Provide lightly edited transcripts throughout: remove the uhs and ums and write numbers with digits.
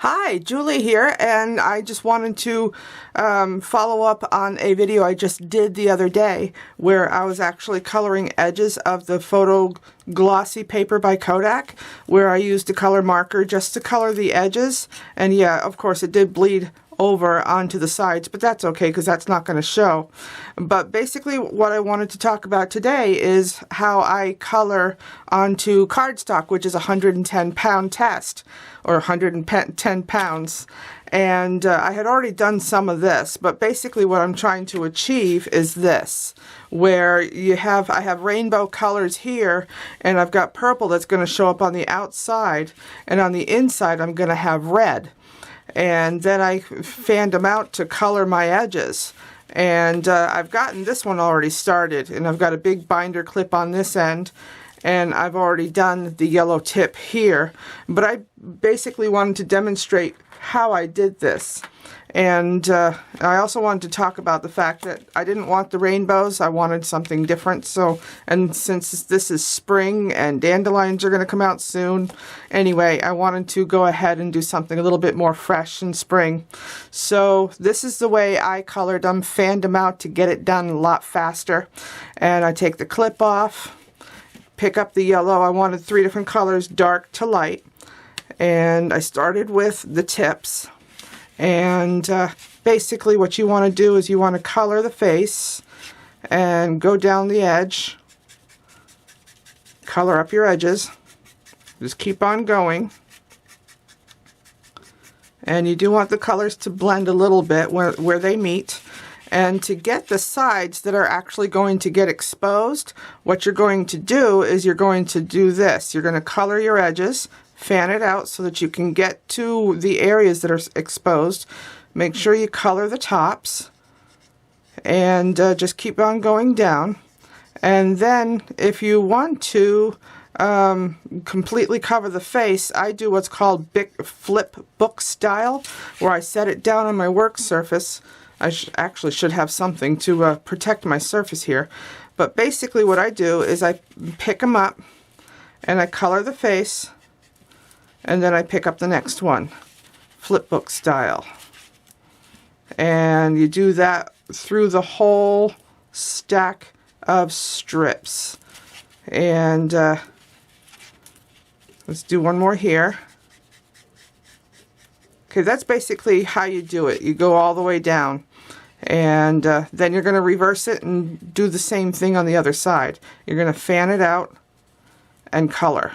Hi, Julie here, and I just wanted to follow up on a video I just did the other day where I was actually coloring edges of the photo glossy paper by Kodak, where I used a color marker just to color the edges. And yeah, of course it did bleed over onto the sides, but that's okay because that's not going to show. But basically what I wanted to talk about today is how I color onto cardstock, which is a 110-pound test, or 110 pounds. And I had already done some of this, but basically what I'm trying to achieve is this, where I have rainbow colors here, and I've got purple that's going to show up on the outside, and on the inside I'm going to have red. And then I fanned them out to color my edges. And I've gotten this one already started, and I've got a big binder clip on this end, and I've already done the yellow tip here. But I basically wanted to demonstrate how I did this. And I also wanted to talk about the fact that I didn't want the rainbows. I wanted something different. And since this is spring and dandelions are going to come out soon, anyway, I wanted to go ahead and do something a little bit more fresh in spring. So this is the way I colored them, fanned them out to get it done a lot faster. And I take the clip off, pick up the yellow. I wanted 3 different colors, dark to light. And I started with the tips. And basically what you want to do is you want to color the face and go down the edge, color up your edges, just keep on going. And you do want the colors to blend a little bit where they meet. And to get the sides that are actually going to get exposed, what you're going to do is you're going to do this. You're going to color your edges, fan it out so that you can get to the areas that are exposed. Make sure you color the tops, and just keep on going down. And then if you want to completely cover the face, I do what's called flip book style, where I set it down on my work surface. I actually should have something to protect my surface here. But basically what I do is I pick them up and I color the face, and then I pick up the next one, flip book style. And you do that through the whole stack of strips. And let's do one more here. Okay, that's basically how you do it. You go all the way down. And then you're going to reverse it and do the same thing on the other side. You're going to fan it out and color.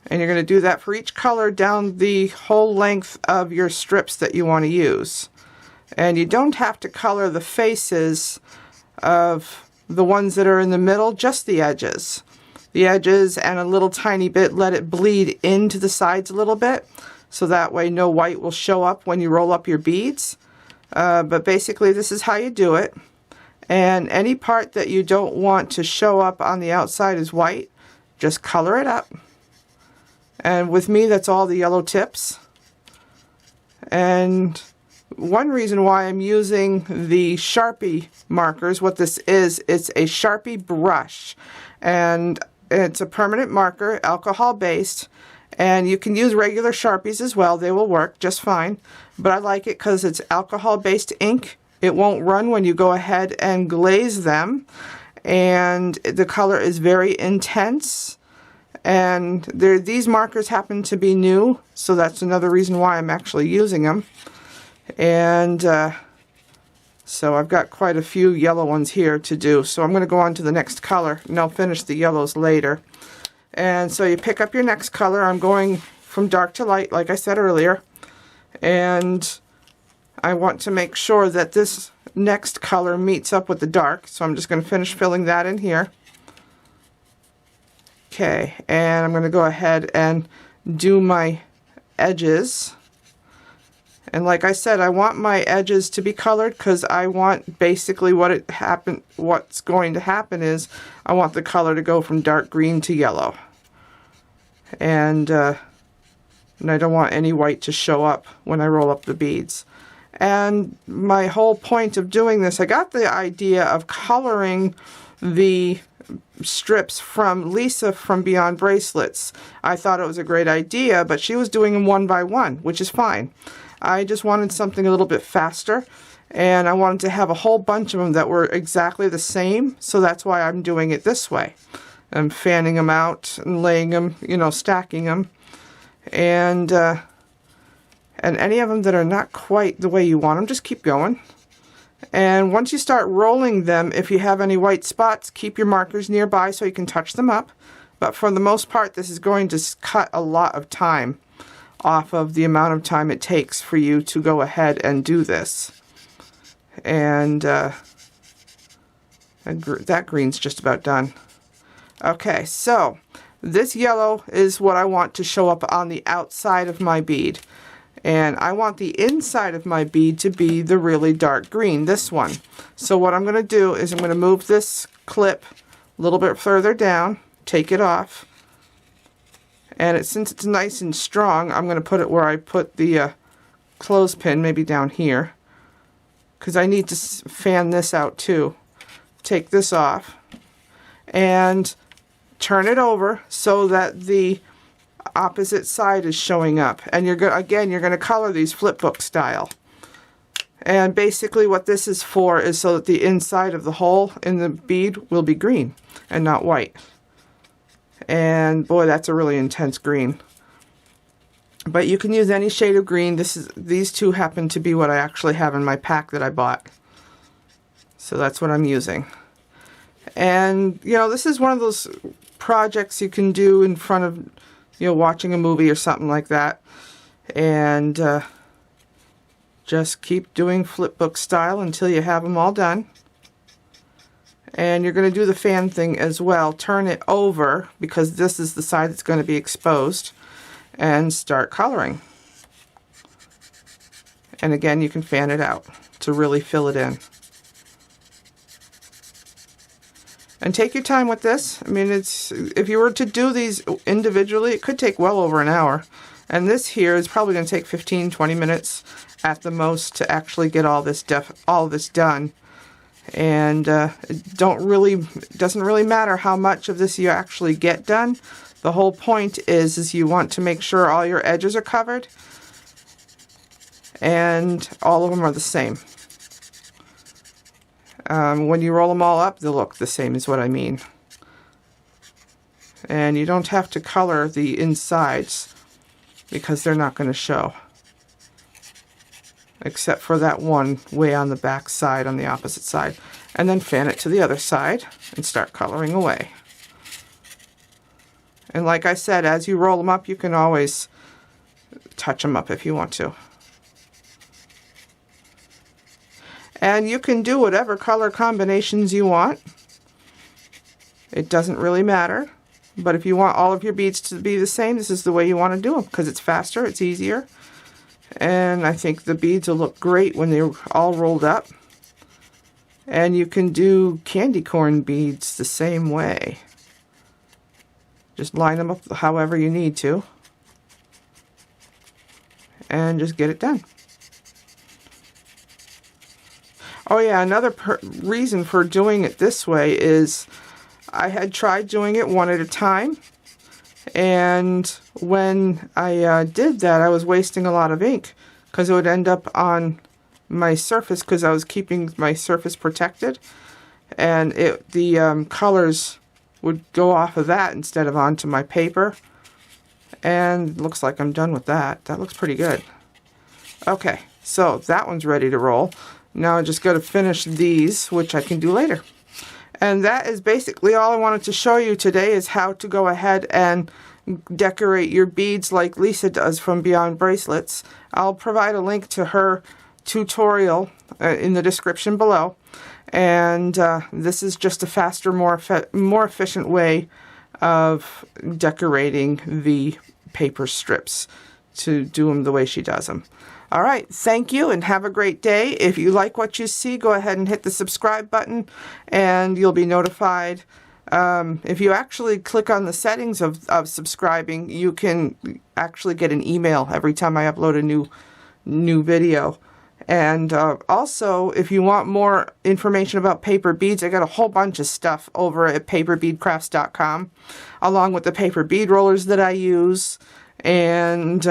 And you're going to do that for each color down the whole length of your strips that you want to use. And you don't have to color the faces of the ones that are in the middle, just the edges. The edges and a little tiny bit, let it bleed into the sides a little bit, so that way no white will show up when you roll up your beads. But basically this is how you do it. And any part that you don't want to show up on the outside as white, just color it up. And with me, that's all the yellow tips. And one reason why I'm using the Sharpie markers, what this is, it's a Sharpie brush. And it's a permanent marker, alcohol based. And you can use regular Sharpies as well. They will work just fine. But I like it because it's alcohol based ink. It won't run when you go ahead and glaze them. And the color is very intense. And these markers happen to be new, so that's another reason why I'm actually using them. And so I've got quite a few yellow ones here to do. So I'm going to go on to the next color, and I'll finish the yellows later. And so you pick up your next color. I'm going from dark to light, like I said earlier. And I want to make sure that this next color meets up with the dark. So I'm just going to finish filling that in here. Okay, and I'm going to go ahead and do my edges. And like I said, I want my edges to be colored because I want basically what's going to happen is I want the color to go from dark green to yellow. And I don't want any white to show up when I roll up the beads. And my whole point of doing this, I got the idea of coloring the strips from Lisa from Beyond Bracelets. I thought it was a great idea, but she was doing them one by one, which is fine. I just wanted something a little bit faster, and I wanted to have a whole bunch of them that were exactly the same, so that's why I'm doing it this way. I'm fanning them out and laying them, you know, stacking them, and any of them that are not quite the way you want them, just keep going. And once you start rolling them, if you have any white spots, keep your markers nearby so you can touch them up. But for the most part, this is going to cut a lot of time off of the amount of time it takes for you to go ahead and do this. And that green's just about done. Okay, so this yellow is what I want to show up on the outside of my bead. And I want the inside of my bead to be the really dark green, this one. So what I'm going to do is I'm going to move this clip a little bit further down, take it off, and since it's nice and strong, I'm going to put it where I put the clothespin, maybe down here, because I need to fan this out too. Take this off and turn it over so that the opposite side is showing up, and you're going to color these flip book style. And basically what this is for is so that the inside of the hole in the bead will be green and not white. And boy, that's a really intense green. But you can use any shade of green. These two happen to be what I actually have in my pack that I bought. So that's what I'm using. And you know, this is one of those projects you can do in front of, you know, watching a movie or something like that, and just keep doing flip book style until you have them all done. And you're going to do the fan thing as well. Turn it over, because this is the side that's going to be exposed, and start coloring. And again, you can fan it out to really fill it in. And take your time with this. I mean, if you were to do these individually, it could take well over an hour. And this here is probably going to take 15-20 minutes at the most to actually get all this done. And it doesn't really matter how much of this you actually get done. The whole point is you want to make sure all your edges are covered and all of them are the same. When you roll them all up, they'll look the same, is what I mean. And you don't have to color the insides because they're not going to show. Except for that one way on the back side, on the opposite side. And then fan it to the other side and start coloring away. And like I said, as you roll them up, you can always touch them up if you want to. And you can do whatever color combinations you want. It doesn't really matter. But if you want all of your beads to be the same, this is the way you want to do them, because it's faster, it's easier. And I think the beads will look great when they're all rolled up. And you can do candy corn beads the same way. Just line them up however you need to. And just get it done. Oh yeah, another reason for doing it this way is I had tried doing it one at a time, and when I did that, I was wasting a lot of ink because it would end up on my surface because I was keeping my surface protected, and the colors would go off of that instead of onto my paper. And looks like I'm done with that. That looks pretty good. Okay, so that one's ready to roll. Now I just got to finish these, which I can do later. And that is basically all I wanted to show you today, is how to go ahead and decorate your beads like Lisa does from Beyond Bracelets. I'll provide a link to her tutorial in the description below. And this is just a faster, more efficient way of decorating the paper strips to do them the way she does them. All right, thank you and have a great day. If you like what you see, go ahead and hit the subscribe button and you'll be notified. If you actually click on the settings of subscribing, you can actually get an email every time I upload a new video. And also, if you want more information about paper beads, I got a whole bunch of stuff over at paperbeadcrafts.com, along with the paper bead rollers that I use, and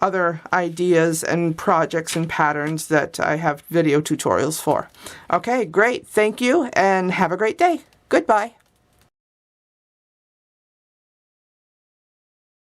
other ideas and projects and patterns that I have video tutorials for. Okay, great. Thank you, and have a great day. Goodbye.